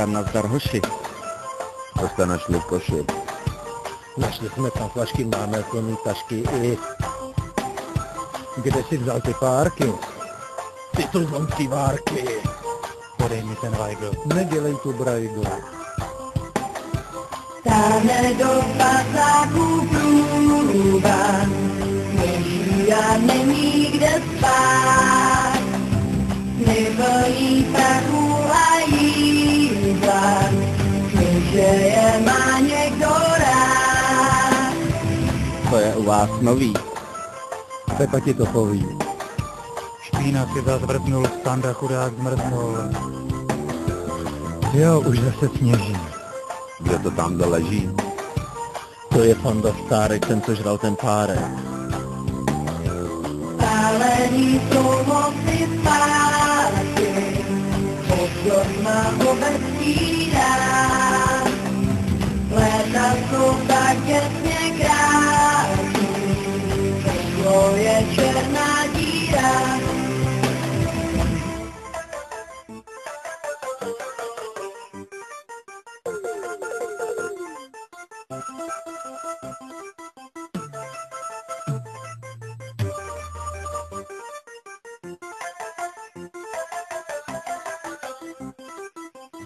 Nazdar, hoši. Co jste našli v koši? Našli jsme tam flašky, máme plný tašky i... Kde jsi vzal ty párky? Ty tulmonský várky. Podej mi ten vajgl. Nedělej tu brajgl. Táhne do pasáku průvan, neží a není kde spát. Neplní prachu a jídla, že je má někdo rád. To je u vás nový. Pepa ti to poví. Špína si zas vrtnul, Standa chudák zmrznul. Jo, už zase sněží. Kde to tam leží? To je Fanda Stárek, ten co žral ten párek. Spálení jsou moci zpátky, pozor má obecíra. Léta jsou tak těsně krásný, to je černá díra.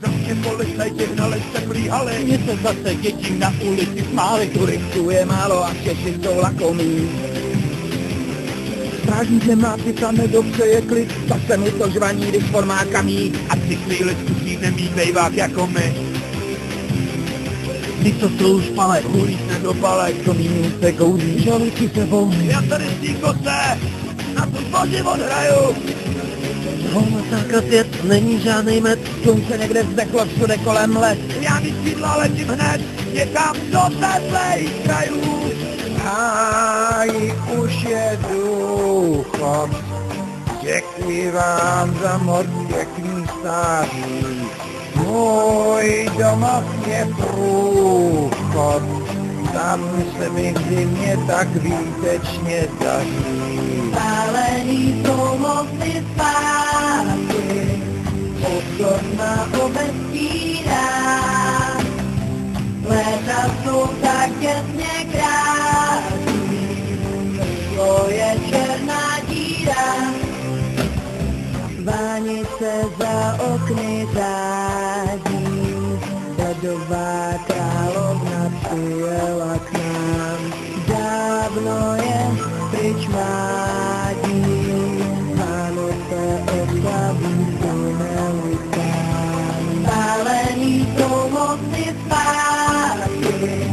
Zase policajti hnali se plíhali, mě se zase děti na ulici smály, turistů je málo a Češi jsou lakomí. Strážník nemá psa, nedopřeje klid, zase mu to žvaní, když formá mí. A ty chvíli zkusí nemít bejvák jako my. Ty co jsou špalek, hulíte do balek, to mínů se kouří, žaluky se bouří. Já tady z té kose, na tu zboží odhraju. Homosáka svět, není žádnej med. Slunce někde zdechlo všude kolem let. Já mi sídla letím hned někam do teplejch krajů. Háj, už je důchod. Děkuji vám za moc pěkný stáří. Můj domov je průchod. Tam se mi v zimě tak výtečně daří. Spálení jsou moci zpátky, pozor na obecíra. Léta jsou tak těsně krásný, to je černá díra. Vánice za okny řádí, ledová královna přijela k nám. Dávno je pryč mládí, Vánoce oslaví tu nelutám. Spálení jsou moci zpátky,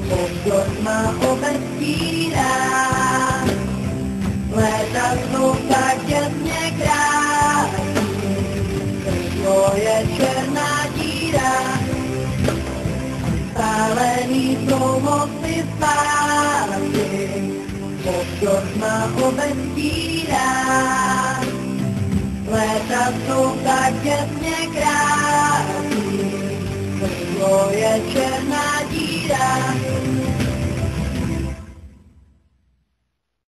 pozor má obecíra. Léta jsou tak těsně krásný, to je černá díra. Spálení jsou moci zpátky, pozor má obecíra. Léta jsou tak těsně krásný, to je černá díra.